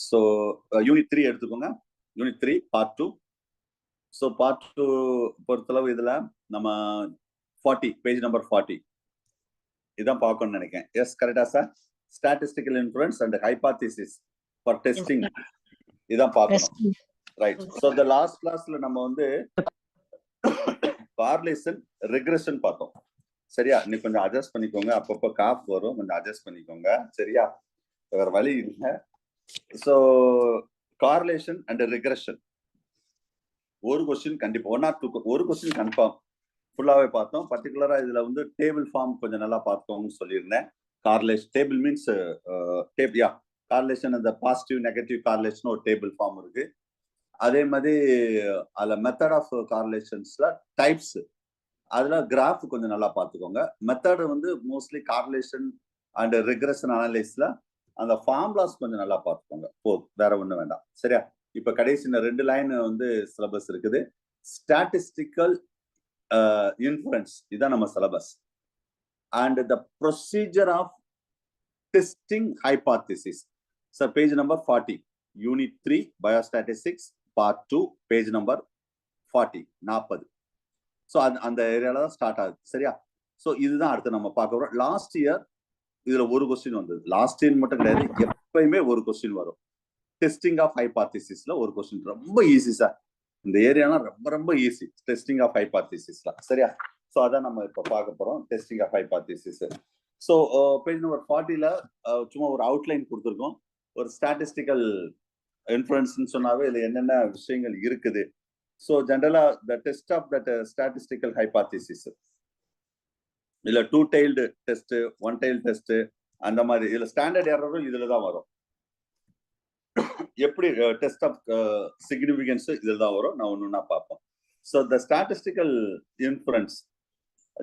So unit 3 எடுத்துக்கோங்க. Unit 3 part 2. So part 2 பொறுத்தளவு இதுல நம்ம 40 பேஜ் நம்பர் 40 இதான் பார்க்கணும்னு நினைக்கிறேன். எஸ் கரெக்டா sir? Statistical influence and hypothesis for testing இதான் பார்க்கணும். ரைட். ஸோ த லாஸ்ட் கிளாஸ்ல நம்ம வந்து கார்லேஷன் ரெக்ரெஷன் பார்த்தோம். சரியா? இன்னைக்கு கொஞ்சம் அட்ஜஸ்ட் பண்ணிக்கோங்க. அப்பப்போ காஃப் வரும், கொஞ்சம் அட்ஜஸ்ட் பண்ணிக்கோங்க. சரியா? வேற வழி இல்லை. ஸோ கார்லேஷன் அண்ட் ரெக்ரெஷன் ஒரு கொஸ்டின் கண்டிப்பா 1 or 2 ஒரு கொஸ்டின் கன்ஃபார்ம் ஃபுல்லாவே பார்த்தோம். பர்டிகுலரா இதுல வந்து டேபிள் ஃபார்ம் கொஞ்சம் நல்லா பார்த்துக்கோங்கன்னு சொல்லியிருந்தேன். கார்லேஷன் டேபிள் மீன்ஸ் கார்லேஷன் அந்த பாசிட்டிவ் நெகட்டிவ் கார்லேஷன் ஒரு டேபிள் ஃபார்ம் இருக்கு. அதே மாதிரி அதுல மெத்தட் ஆஃப் கார்லேஷன்ஸ்ல டைப்ஸ் அதுல கிராஃப் கொஞ்சம் நல்லா பார்த்துக்கோங்க. மெத்தட் வந்து மோஸ்ட்லி கார்லேஷன் அண்ட் ரெக்ரெஷன் அனலைஸ்ல அந்த ஃபார்முலாஸ் கொஞ்சம் நல்லா பார்த்துக்கோங்க. போதும், வேற ஒன்றும் வேண்டாம். சரியா? இப்ப கடைசி 2 லைன் வந்து சிலபஸ் இருக்குது. ஸ்டாட்டிஸ்டிக்கல் இன்ஃப்ளூயன்ஸ் இதான் நம்ம syllabus. And the procedure of testing hypothesis. Sir page number 40 unit 3 biostatistics part 2 page number 40. So அந்த ஏரியால தான் ஸ்டார்ட் ஆகுது. சரியா? ஸோ இதுதான் அடுத்து நம்ம பார்க்க போறோம். லாஸ்ட் இயர் இதுல ஒரு கொஸ்டின் வந்தது. லாஸ்ட் இயர் மட்டும் கிடையாது, எப்பயுமே ஒரு கொஸ்டின் வரும். டெஸ்டிங் ஆஃப் ஹைபாத்திசிஸ்ல ஒரு கொஸ்டின் ரொம்ப ஈஸி சார். இந்த ஏரியாலாம் ரொம்ப ரொம்ப ஈஸி டெஸ்டிங் ஆஃப் ஹைபாத்திசிஸ்ல. சரியா? ஸோ அதான் நம்ம இப்போ பார்க்க போறோம், testing of hypothesis. So page number 40ல சும்மா ஒரு அவுட்லைன் கொடுத்துருக்கோம். ஒரு ஸ்டாட்டிஸ்டிக்கல் இன்ஃப்ளூயன்ஸ்னு சொன்னாவே இதுல என்னென்ன விஷயங்கள் இருக்குது. ஸோ ஜென்ரலா the test of that statistical hypothesis இல்ல 2 tailed டெஸ்ட் 1 tailed டெஸ்ட் அந்த மாதிரி இதுல ஸ்டாண்டர்ட் எரரும் இதுல தான் வரும். எப்படி டெஸ்ட் ஆஃப் சிக்னிஃபிகன்ஸ் இதுல தான் வரும். நான் ஒண்ணா பார்ப்போம். So the statistical influence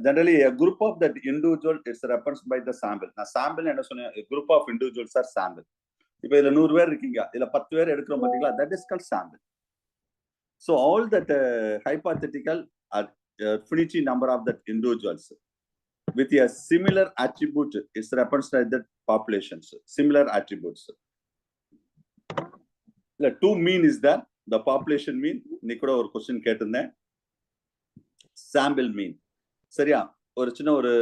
generally a group of that individual is referenced by the sample. நான் சாம்பிள் என்ன சொன்னேன்? group of individuals are sample. இப்போ இதுல 100 பேர் இருக்கீங்க, இதுல 10 பேர் எடுக்கிறோம் பாத்தீங்களா? that is called sample. So all that hypothetical or finite number of that individuals with a similar attribute is referenced as the populations. Similar attributes. The 2 mean is that the population mean. நிக்கூட ஒரு question கேட்டிருந்தேன். Sample மீன். சரியா? ஒரு சின்ன ஒரு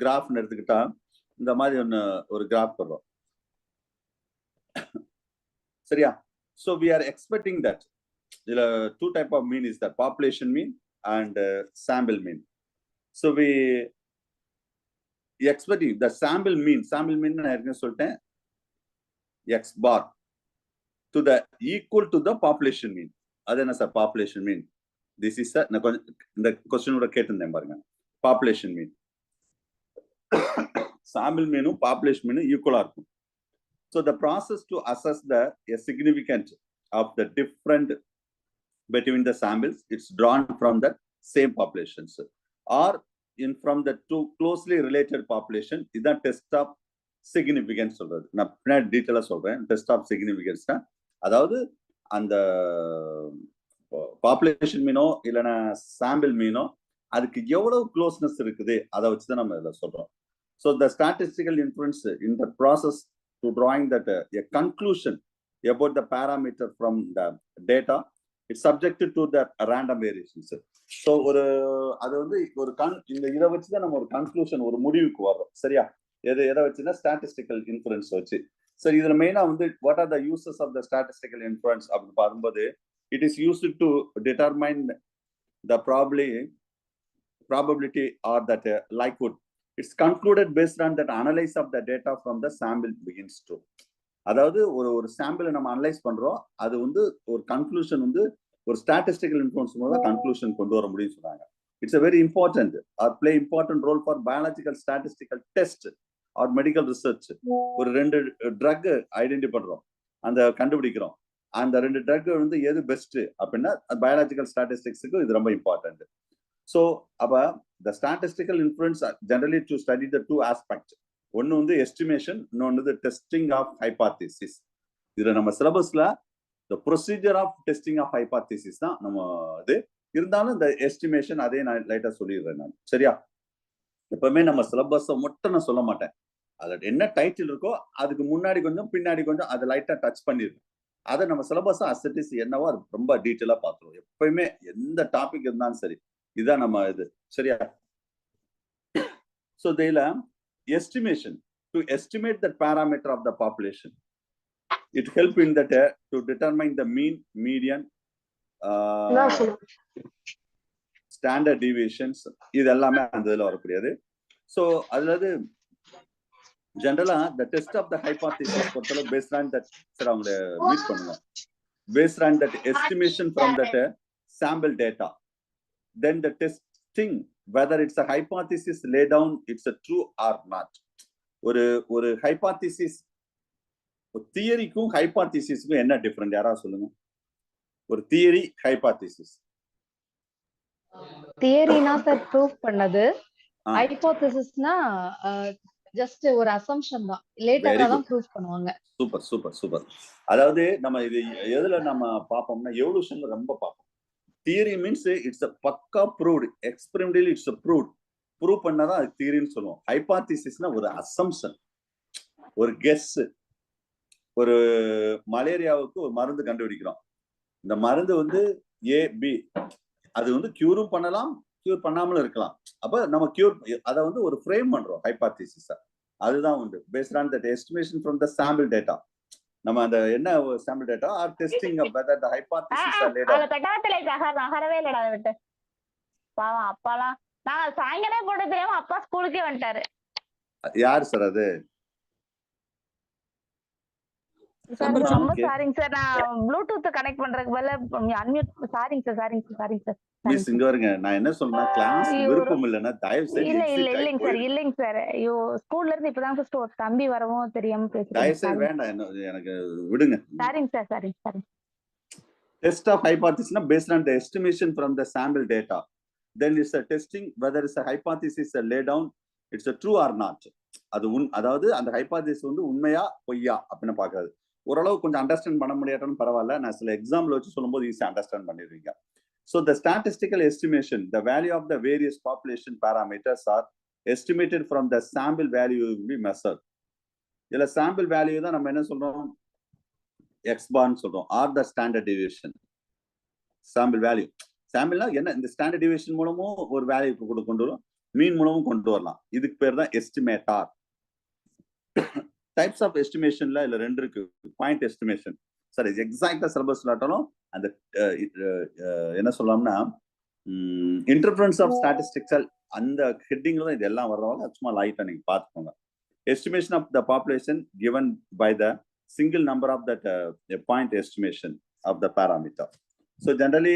graph எடுத்துக்கிட்டா இந்த மாதிரி ஒரு கிராஃப் வரும். சரியா? So we are expecting that இதுல 2 type of mean is that population mean and sample mean. So we expecting the sample mean நான் ஏற்கனவே சொல்லிட்டேன் x bar to the equal to the population mean. அது என்ன sir population mean? This is இந்த question கூட கேட்டிருந்தேன் பாருங்க. population mean sample mean population mean ஈக்குவலா இருக்கும். So the process to assess the significance of the different between the samples, it's drawn from the same populations or from the 2 closely related population. இதான் test of significance சொல்றது. நான் பின்னாடி டீட்டெயிலா சொல்றேன். Test of சிக்னிஃபிகன்ஸ்னா அதாவது அந்த பாப்புலேஷன் மீனோ இல்லைன்னா sample மீனோ அதுக்கு எவ்வளவு க்ளோஸ்னஸ் இருக்குது அதை வச்சுதான் நம்ம இதில் சொல்றோம். So the statistical influence in the process to drawing that a conclusion about the parameter from the data, it's subjected to the random variations. So அது வந்து ஒரு இந்த இதை வச்சுதான் நம்ம ஒரு கன்க்ளூஷன் ஒரு முடிவுக்கு வரோம். சரியா? எதை வச்சுன்னா ஸ்டாட்டிஸ்டிக்கல் இன்ஃப்ளூயன்ஸ் வச்சு. சரி, இதுல மெயினா வந்து what are the uses of the statistical influence அப்படின்னு பார்க்கும்போது it is used to determine the probability or that likelihood. It's concluded based on that analysis of the data from the sample begins to. அதாவது ஒரு சாம்பிளை நம்ம analyse பண்றோம், அது வந்து ஒரு கன்க்ளூஷன் வந்து ஒரு ஸ்டாட்டிஸ்டிக்கல் இன்ஃப்ளூயன்ஸ் மூலம் கன்க்ளூஷன் கொண்டு வர முடியும்னு சொன்னாங்க. It's a very important or play important role for biological statistical test or medical research. ஒரு 2 ட்ரக் ஐடென்டிஃபை பண்றோம், அந்த கண்டுபிடிக்கிறோம். அந்த 2 ட்ரக் வந்து எது பெஸ்ட் அப்படின்னா பயாலஜிக்கல் ஸ்டாட்டிஸ்டிக்ஸுக்கு இது ரொம்ப இம்பார்ட்டன்ட். ஸோ அப்ப the statistical influence generally to study the 2 aspects. ஒன்னு வந்து எஸ்டிமேஷன், இன்னொன்று வந்து டெஸ்டிங் ஆஃப் ஹைபாத்திசிஸ். இதுல நம்ம சிலபஸ்ல the procedure of testing of hypothesis தான் நம்ம இது இருந்தாலும் இந்த எஸ்டிமேஷன் அதே நான் லைட்டா சொல்லிடுறேன் நான். சரியா? எப்பவுமே நம்ம சிலபஸை மட்டும் நான் சொல்ல மாட்டேன். அதில் என்ன டைட்டில் இருக்கோ அதுக்கு முன்னாடி கொஞ்சம் பின்னாடி கொஞ்சம் அதை லைட்டாக டச் பண்ணிருக்கோம். அதை நம்ம சிலபஸ் அசட்டிஸ் என்னவோ அது ரொம்ப டீட்டெயிலாக பார்த்துருவோம். எப்பயுமே எந்த டாபிக் இருந்தாலும் சரி, இதுதான் நம்ம இது. சரியா? ஸோ இதில் estimation to estimate the parameter of the population. It help in that to determine the mean, median, standard deviations. இது எல்லாமே அந்த இதில் வரக்கூடியது. ஸோ அதாவது ஜென்ரலா the test of the hypothesis பொறுத்தளவு based on that சார் அவங்கள மீட் பண்ணுங்க. Based on that estimation from that sample data, then the testing whether it's a hypothesis laid down it's a true or not. ஒரு hypothesis தியரிக்கும் ஹைபாத்திசிஸ்க்கும் என்ன different யாராவது சொல்லுங்க. ஒரு theory hypothesis. தியரினா sir proof பண்ணது, ஹைபோதசிஸ்னா just ஒரு assumption தான், லேட்டரா தான் ப்ரூஃப் பண்ணுவாங்க. Super super super. அதாவது நம்ம இது எதுல நம்ம பாப்போம்னா எவல்யூஷன்ல ரொம்ப பாப்போம். தியரி மீன்ஸ் இட்ஸ் a பக்கா proved, experimentally it's a proved. Prove பண்ணாதான் அது தியரின்னு சொல்லுவோம். ஹைபாத்திசிஸ்னா ஒரு அசம்ப்ஷன், ஒரு கெஸ். ஒரு மலேரியாவுக்கு ஒரு மருந்து கண்டுபிடிக்கிறோம். இந்த மருந்து வந்து ஏ பி, அது வந்து கியூரும் பண்ணலாம், கியூர் பண்ணாமலும் இருக்கலாம். அப்ப நம்ம கியூர் அதை வந்து ஒரு ஃப்ரேம் பண்றோம் ஹைபாத்திசிஸ். அதுதான் உண்டு. Based on that estimation from the sample data. நம்ம அந்த என்ன sample data or testing of whether the hypothesis are late. அந்த பெட்டாத்திலே நகரவே இல்லடா விட்டு. பாவம் அப்பாலாம் நான் சாயங்காலே போட்டு தெரியாம அப்பா ஸ்கூலுக்கே வந்துட்டாரு. யார் சார் அது? சார் ரொம்ப சாரிங்க சார், நான் ப்ளூடூத் கனெக்ட் பண்றதுக்கு பதிலா அன்மியூட். சாரிங்க சார். மிஸ் இங்க வருங்க. நான் என்ன சொல்றேன், கிளாஸ் விருப்பம் இல்லனா தயவு செய்து இல்லைங்க சார். ஐயோ ஸ்கூல்ல இருந்து இப்பதான் ஃபர்ஸ்ட் ஒரு தம்பி வரவும் தெரியாம பேசுறேன். தயவு செய்து வேண்டாம், எனக்கு விடுங்க. சாரிங்க. Test of hypothesis na based on the estimation from the sample data. Then it's a testing whether it's a hypothesis laid down it's a true or not. அதாவது அந்த ஹைபாதிசிஸ் வந்து உண்மையா பொய்யா அப்படின்னு பாக்குறது. ஓரளவு கொஞ்சம் அண்டர்ஸ்டாண்ட் பண்ண முடியாட்டாலும் பரவாயில்ல, நான் சில எக்ஸாம்பிள் வச்சு சொல்லும்போது ஈஸியா அண்டர்ஸ்டாண்ட் பண்ணிடுவீங்க. So the statistical estimation, the value of the various population parameters are estimated from the sample value will be measured. இதுல sample value தான் நம்ம என்ன சொல்றோம், x bar சொல்றோம், or the standard deviation. sample value, sampleனா என்ன, இந்த standard deviation மூலமும் ஒரு வேல்யூ கொண்டு வரும், மீன் மூலமும் கொண்டு வரலாம். இதுக்கு பேர் தான் எஸ்டிமேட்டார். டைப்ஸ் ஆஃப் எஸ்டிமேஷன்ல இல்ல ரெண்டு இருக்கு. பாயிண்ட் எஸ்டிமேஷன் சார், எக்ஸாக்டா சிலபஸ் இல்லாட்டாலும் அந்த என்ன சொல்லலாம்னா இன்டர்ஃபரன்ஸ் ஆஃப் ஸ்டாட்டிஸ்டிக்ஸ் அந்த ஹெட்டிங்ல தான் இதெல்லாம் வர்றவங்க சும்மா லைட்டா நீங்க பாத்துக்கோங்க. Estimation of the population given by the single number of that point estimation of the parameter. So generally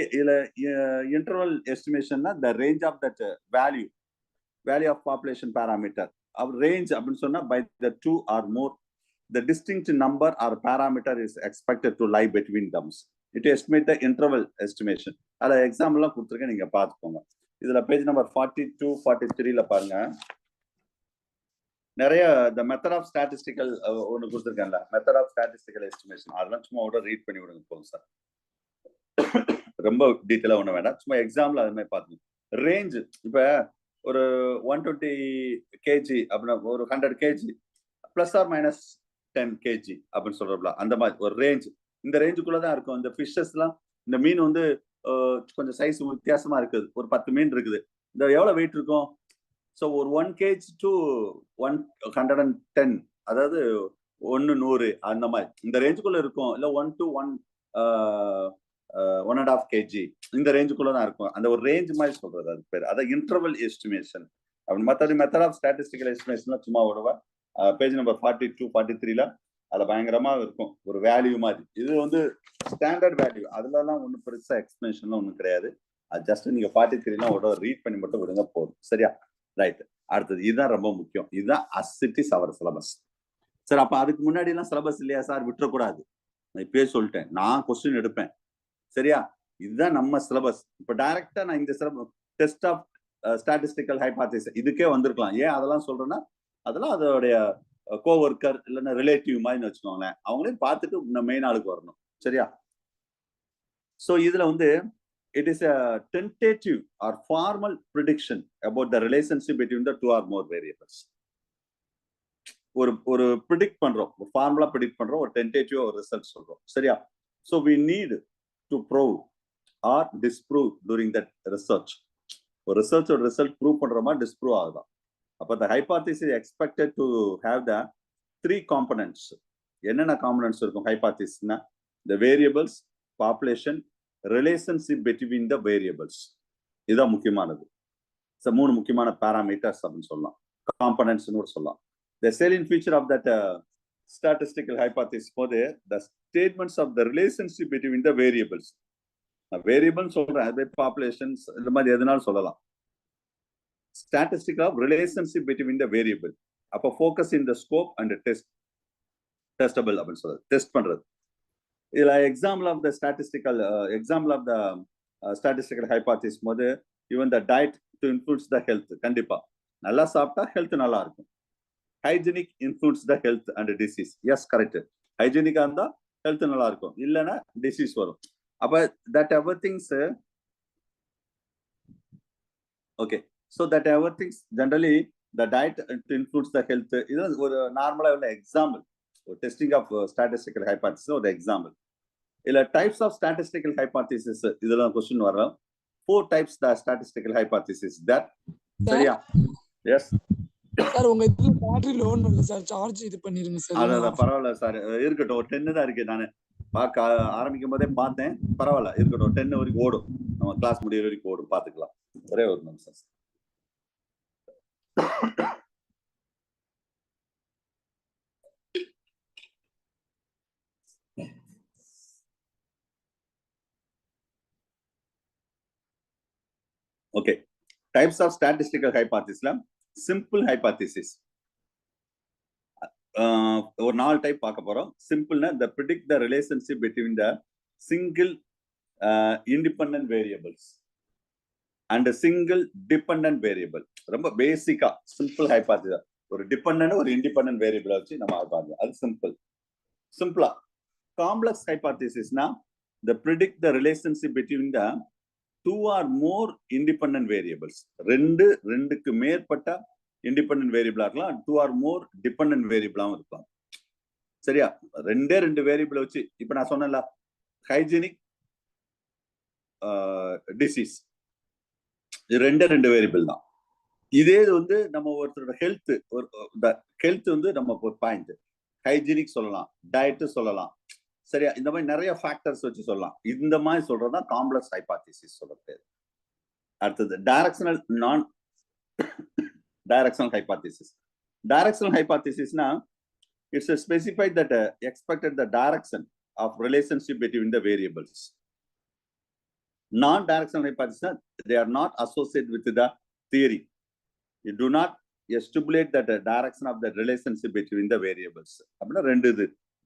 interval estimation na the range of that value of population parameter of range அப்படினு சொன்னா by the two or more the distinct number or parameter is expected to lie between them. It estimate the interval estimation. அத example எல்லாம் கொடுத்திருக்கேன், நீங்க பாத்துக்கோங்க. இதுல page number 42 43ல பாருங்க, நிறைய the method of statistical ஒன்னு கொடுத்திருக்கேன்ல, method of statistical estimation. அதெல்லாம் சும்மா ஓட ரீட் பண்ணி விடுங்க போதும் சார். ரொம்ப டீடைலா ஒண்ணு வேண்டாம், சும்மா எக்ஸாம்பிள் அது மாதிரி பாத்துங்க. ரேஞ்ச் இப்ப ஒரு 120 kg அப்படின்னா ஒரு 100 kg plus or minus 10 kg அப்படின்னு சொல்றோம்ல, அந்த மாதிரி ஒரு ரேஞ்ச். இந்த ரேஞ்சுக்குள்ளதான் இருக்கும். இந்த ஃபிஷஸ் எல்லாம், இந்த மீன் வந்து கொஞ்சம் சைஸ் வித்தியாசமா இருக்குது. ஒரு 10 மீன் இருக்குது, இந்த எவ்வளவு வெயிட் இருக்கும்? ஸோ ஒரு 1 kg to 110, அதாவது 100 அந்த மாதிரி இந்த ரேஞ்சுக்குள்ள இருக்கும். இல்ல 1 to 1.5 kg இந்த ரேஞ்சுக்குள்ளதான் இருக்கும். அந்த ஒரு ரேஞ்ச் மாதிரி சொல்றது, அது பேர் அதான் இன்டர்வல் எஸ்டிமேஷன் அப்படின்னு. மற்ற மெத்தட் ஆஃப் ஸ்டாட்டிஸ்டிக்கல் எஸ்டிமேஷன் சும்மா விடுவா பேஜ் நம்பர் 42 43ல அது பயங்கரமா இருக்கும், ஒரு வேல்யூ மாதிரி. இது வந்து ஸ்டாண்டர்ட் வேல்யூ, அதுல எல்லாம் ஒன்றும் பெருசா எக்ஸ்பிளேஷன்லாம் ஒன்றும் கிடையாது. அது ஜஸ்ட் நீங்க 43லாம் ஒரு ரீட் பண்ணி மட்டும் விடுங்க போதும். சரியா? ரைட். அடுத்தது இதுதான் ரொம்ப முக்கியம். இதுதான் அசிட்டிஸ் அவர் சிலபஸ். சார் அப்ப அதுக்கு முன்னாடி எல்லாம் சிலபஸ் இல்லையா சார்? விட்டுறக்கூடாது. நான் இப்பயே சொல்லிட்டேன், நான் கொஸ்டின் எடுப்பேன். சரியா? இதுதான் நம்ம சிலபஸ். இப்ப டைரக்டா நான் இந்த syllabus test of statistical hypothesis இதுக்கே வந்திருக்கலாம். ஏன் அதெல்லாம் சொல்றேன்னா, அதெல்லாம் அதோடைய கோவொர்க்கர் இல்லைன்னா ரிலேட்டிவ் மாதிரி வச்சுக்கோங்களேன், அவங்களையும் பார்த்துட்டு இந்த மெயின் ஆளுக்கு வரணும். சரியா? ஸோ இதுல வந்து it is a tentative or formal prediction about the relationship between the two or more variables. ஒரு ப்ரிடிக்ட் பண்றோம், ஒரு ஃபார்முலா ப்ரிடிக்ட் பண்றோம், ஒரு டென்டேட்டிவ் ஒரு ரிசல்ட் சொல்றோம். சரியா? So we need to prove or disprove during that research. ஒரு ரிசர்ச்சோட ரிசல்ட் ப்ரூவ் பண்றோமா டிஸ்ப்ரூவ் ஆகுதா? அப்ப the hypothesis is expected to have the 3 components. என்னென்ன காம்பனன்ட்ஸ் இருக்கும் ஹைபாத்திசிஸ்னா? the variables, population, relationship between the variables. இதுதான் முக்கியமானது. ஸோ 3 முக்கியமான பாராமீட்டர்ஸ் அப்படின்னு சொல்லலாம், காம்பனன்ட்ஸ்னு கூட சொல்லலாம். the salient feature of that statistical hypothesis போது the statements of the relationship between the variables. Variable சொல்றேன், அது பாப்புலேஷன்ஸ் இந்த மாதிரி எதுனாலும் சொல்லலாம். statistical relationship between the variable. அப்ப focus in the scope and testable அப்படின்னு சொல்றது, டெஸ்ட் பண்றது. இதுல example of the statistical hypothesis போது even the diet to influence the health. கண்டிப்பா நல்லா சாப்பிட்டா ஹெல்த் நல்லா இருக்கும். Hygienic influence the health and disease. Yes, correct. ஹைஜீனிக்கா இருந்தா ஹெல்த் நல்லா இருக்கும், இல்லைன்னா டிசீஸ் வரும். அப்ப that ever things okay. So that everything generally the diet influence the health. இது ஒரு நார்மலா உள்ள எக்ஸாம்பிள், ஒரு டெஸ்டிங் ஆஃப் ஸ்டாட்டிஸ்டிக்கல் ஹைபாத்திசிஸ் ஒரு எக்ஸாம்பிள். இல்ல டைப்ஸ் ஆஃப் ஸ்டாட்டிஸ்டிக்கல் ஹைபாத்திசிஸ் இதெல்லாம் क्वेश्चन வரும். 4 types the statistical hypothesis that. சரியா? எஸ் சார், உங்க இதுல பேட்டரி லோ பண்ணல சார், சார்ஜ் இது பண்ணிருங்க சார். அத பரவாயில்ல சார், இருக்கட்டும். ஒரு 10 தான் இருக்கு. நான் பார்க்க ஆரம்பிக்கும் போதே பார்த்தேன். பரவாயில்ல, இருக்கட்டும். 10 வரைக்கும் ஓடும், நம்ம கிளாஸ் முடியற வரைக்கும் ஓடும், பாத்துக்கலாம். ஒரே ஒரு நிமிஷம். Okay, types of statistical hypothesis. Simple hypothesis. ஒரு 4 டைப் பார்க்க போறோம். சிம்பிள்னா the predict the relationship between the single independent variables and a single dependent variable. ரொம்ப பேசிக்கா சிம்பிள் ஹைபாத்திசிஸ். ஒரு டிபெண்டன்ட் ஒரு இண்டிபெண்டன்ட் வேரியபிள் வச்சு நம்ம பார்க்கலாம். அது சிம்பிளா. காம்ப்ளெக்ஸ் ஹைபாத்திசிஸ்னா the predict the relationship between the 2 or more independent variables. ரெண்டுக்கு மேற்பட்ட இண்டிபெண்டன்ட் வேரியபிளா இருக்கலாம், 2 or more டிபெண்டன்ட் வேரியபிளாவும் இருக்கலாம். சரியா? ரெண்டு வேரியபிள் வச்சு, இப்ப நான் சொன்னேன்ல, ஹைஜீனிக் டிசீஸ், ரெண்டு வேரியபிள் தான். இதே வந்து நம்ம ஒருத்தரோட ஹெல்த் வந்து நம்ம ஒரு பாயிண்ட், ஹைஜீனிக் சொல்லலாம், டயட் சொல்லலாம். சரியா? இந்த மாதிரி நிறைய ஃபேக்டர்ஸ் வச்சு சொல்லலாம். இந்த மாதிரி சொல்றதுதான் காம்ப்ளெக்ஸ் ஹைபாத்திசிஸ் சொல்றது. அடுத்தது டைரக்ஷனல் நான் டைரக்ஷனல் ஹைபாத்திசிஸ். டைரக்ஷனல் ஹைபாத்திசிஸ்னா it's specified that expected the direction of relationship between the variables. Non-directional hypothesis, they are not associated with the theory. You do not stipulate that the direction of the relationship between the variables. அப்படின்னா ரெண்டு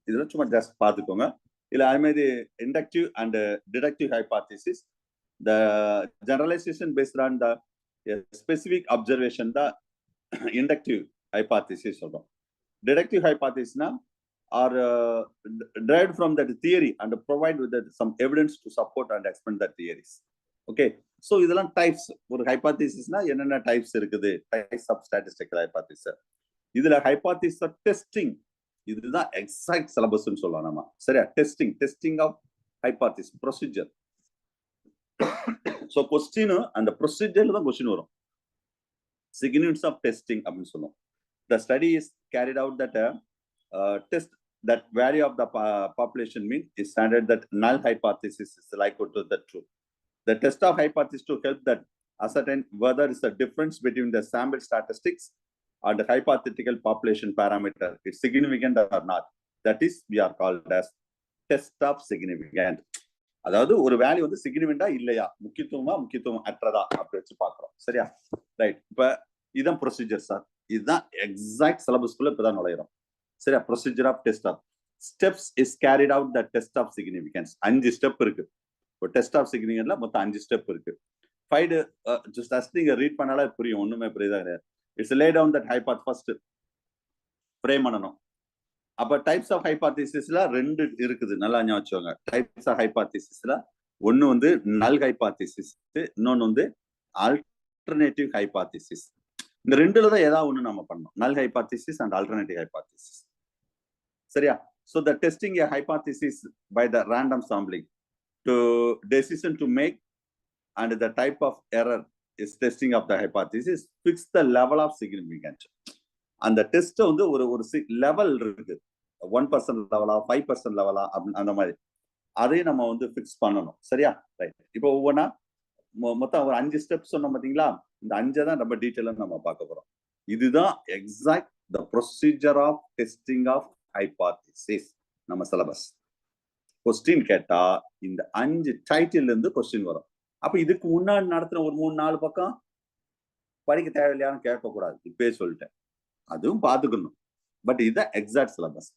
இதெல்லாம் சும்மா just பார்த்துக்கோங்க. இல்லை அது மாதிரி inductive and deductive hypothesis. The generalisation based on the specific observation தான் inductive hypothesis சொல்றோம். டிடக்டிவ் ஹைபாத்திசிஸ்னா are derived from that theory and provide with that some evidence to support and explain that theories. Okay, so இதெல்லாம் types. ஒரு ஹைபாத்திசிஸ்னா என்னென்ன types இருக்குது, types of statistical hypothesis. இதுல hypothesis testing, இதுதான் எக்ஸாக்ட் சிலபஸ்னு சொல்லலாம் நம்ம. சரியா? Testing of hypothesis procedure. So question அந்த ப்ரொசீஜர்ல தான் கொஸ்டின் வரும். சிக்னிஃபிகன்ஸ் ஆஃப் டெஸ்டிங் அப்படின்னு சொல்லுவோம். The study is carried out that test that value of the population mean is standard that null hypothesis is likely to the truth. The test of hypothesis to help that ascertain whether is the difference between the sample statistics and the hypothetical population parameter is significant or not. That is we are called as test of significant. அதாவது ஒரு value வந்து சிக்னிஃபிகண்டா இல்லையா, முக்கியத்துவம் அற்றதா அப்படி வச்சு பாக்குறோம். சரியா? Right. இப்ப இதுதான் ப்ரொசீஜர் சார். இதுதான் எக்ஸாக்ட் சிலபஸ்க்குள்ள இப்பதான் நுழையிறோம். சரியா? Procedure of test of steps is carried out the test of significance. 5 step இருக்கு. இப்போ டெஸ்ட் ஆஃப் சிக்னிஃபிகன்ஸ்ல மொத்தம் 5 ஸ்டெப் இருக்கு. 5 ஜஸ்ட் நீங்க ரீட் பண்ணாலே புரியும், ஒண்ணுமே புரியுதா கிடையாது. It's lay down that hypothesis first frame பண்ணணும். அப்ப டைப்ஸ் ஆஃப் ஹைபாத்திசிஸ்ல 2 இருக்குது, நல்லா ஞாபகம் வச்சுக்கோங்க. டைப்ஸ் ஆஃப் ஹைபாத்திசிஸ்ல ஒன்னு வந்து நல் ஹைபாத்திசிஸ், இன்னொன்னு வந்து ஆல்டர்னேட்டிவ் ஹைபாத்திசிஸ். இந்த ரெண்டுல தான் ஏதாவது ஒண்ணு நம்ம பண்ணணும். நல் ஹைபாத்திசிஸ் அண்ட் ஆல்டர்னேட்டிவ் ஹைபாத்திசிஸ். சரியா? So the testing a hypothesis by the random sampling to decision to make and the type of error is testing of the hypothesis fix the level of significance. அந்த test வந்து ஒரு ஒரு level இருக்கு. 1% லெவலா 5% லெவலா அந்த மாதிரி அதையும் நம்ம வந்து ஃபிக்ஸ் பண்ணணும். சரியா? ரைட். இப்போ ஒவ்வொன்றா மொத்தம் ஒரு 5 ஸ்டெப்ஸ் சொன்னோம் பார்த்தீங்களா? இந்த 5 தான் நம்ம டீட்டெயிலாக நம்ம பார்க்க போறோம். இதுதான் exact the procedure of testing of hypothesis நம்ம சிலபஸ். கொஸ்டின் கேட்டா இந்த 5 டைட்டில் இருந்து கொஸ்டின் வரும். அப்ப இதுக்கு முன்னாடி நடத்தின ஒரு 3-4 பக்கம் படிக்க தேவையில்லையான்னு கேட்கக்கூடாது. இப்பயே சொல்லிட்டேன். அதுவும் பார்த்துக்கணும். பட் இதுதான் எக்ஸாக்ட் சிலபஸ்.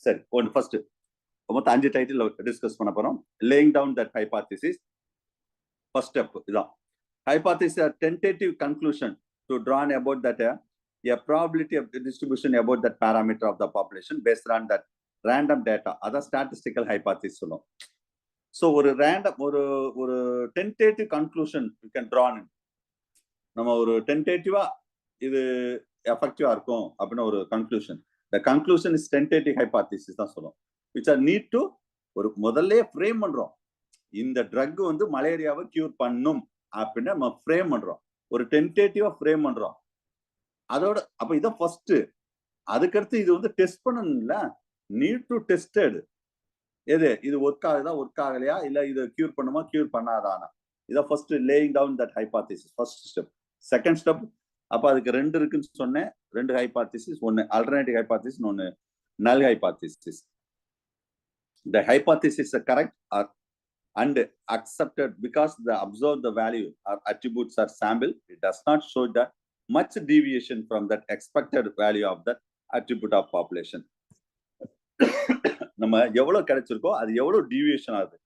சரி, ஒன்று ஃபர்ஸ்ட் மொத்தம் 5 டைட்டில் டிஸ்கஸ் பண்ண போறோம். Laying down that hypothesis. First step இதான். Hypothesis are tentative conclusion to drawn about that a probability of distribution about that parameter of the population based on that random data. அதான் statistical hypothesis சொல்லும். So ஒரு random ஒரு tentative conclusion you can drawn. நம்ம ஒரு டென்டேட்டிவா இது எஃபெக்டிவா இருக்கும் அப்படின்னு ஒரு conclusion. The conclusion is tentative hypothesis தான் சொல்லும். விச் ஆர் நீட் டு ஒரு முதல்ல ஃப்ரேம் பண்றோம். இந்த ட்ரக் வந்து மலேரியாவை கியூர் பண்ணும் அப்படின்னு நம்ம ஃப்ரேம் பண்றோம். ஒரு டென்டேட்டிவா ஃப்ரேம் பண்றோம். அதோட அப்ப இதான் ஃபர்ஸ்ட். அதுக்கடுத்து இது வந்து டெஸ்ட் பண்ணணும்ல. Need to tested. எது இது ஒர்க் ஆகுதா ஒர்க் ஆகலையா, இல்ல இது கியூர் பண்ணுமா கியூர் பண்ணாதானா. இதான் first laying down that hypothesis first step. Second step அப்ப அதுக்கு 2 இருக்குன்னு சொன்னேன். 2 ஹைபாத்திசிஸ், ஒன்னு ஆல்டர்னேட்டிவ் ஹைபாத்திசிஸ், ஒன்னு நல் hypothesis. The hypothesis is correct or and accepted because the observed the value or attributes are sample. It does not show that much deviation from that expected value of that attribute of population. நம்ம எவ்வளவு கிடைச்சிருக்கோ அது எவ்வளவு deviation ஆகுது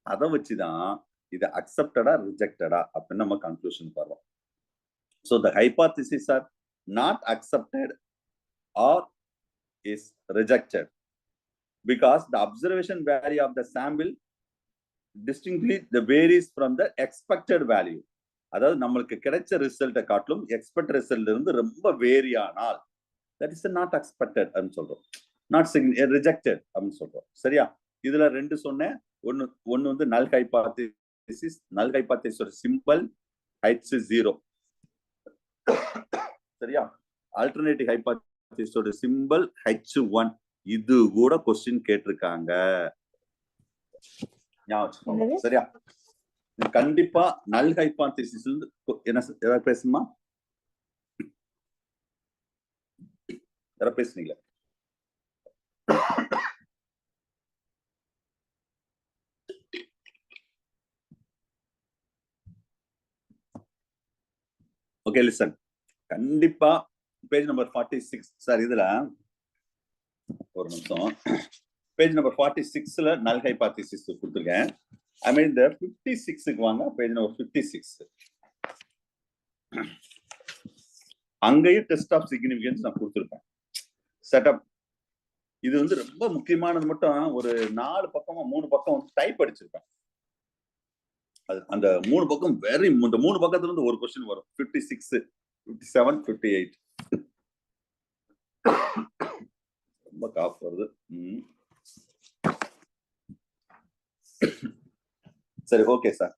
அதை வச்சுதான் இது அக்செப்டடா ரிஜெக்டடா அப்படின்னு நம்ம கன்க்ளூஷன் வரோம். So the hypotheses are not accepted or is rejected because the observation value of the sample distinctly the varies from the expected value. அதாவது நம்மளுக்கு கிடைச்ச ரிசல்ட்டை காட்டிலும் எக்ஸ்பெக்ட் ரிசல்ட் இருந்து ரொம்ப வேரி ஆனால் that is not expected அப்படின்னு சொல்றோம். not rejected அப்படின்னு சொல்றோம். சரியா? இதுல 2 சொன்னேன். ஒன்னு வந்து நல் ஹைபாத்திசிஸ். நல் ஹைபாத்திசிஸோட சிம்பல் H0. சரியா? ஆல்டர்னேட்டிவ் ஹைபாத்திசிஸோட சிம்பல் H1. இது கூட கொஸ்டின் கேட்டிருக்காங்க. சரியா? கண்டிப்பா நல் ஹைபாத்திசிஸ் என்ன ஏதாவது பேசணுமா? யாராவது பேசுனீங்களா? Okay, listen. கண்டிப்பா பேஜ் நம்பர் 46 சார். இதுல ஒரு நிமிஷம். பேஜ் நம்பர் 46ல நல் ஹைபாத்திசிஸ் கொடுத்துருக்கேன். ஐ மீன் இந்த 56க்கு வாங்க. Page number 56. அங்கேயும் டெஸ்ட் ஆஃப் சிக்னிஃபிகன்ஸ் நான் கொடுத்துருப்பேன். செட்டப் இது வந்து ரொம்ப முக்கியமானது. மட்டும் ஒரு 4 பக்கமா 3 பக்கம் வந்து டைப் அடிச்சிருப்பேன். அது அந்த 3 பக்கம் இந்த 3 பக்கத்துல இருந்து ஒரு கொஸ்டின் வரும். 56, 57, 58. ரொம்ப காஃப் வருது. சரி, ஓகே சார்.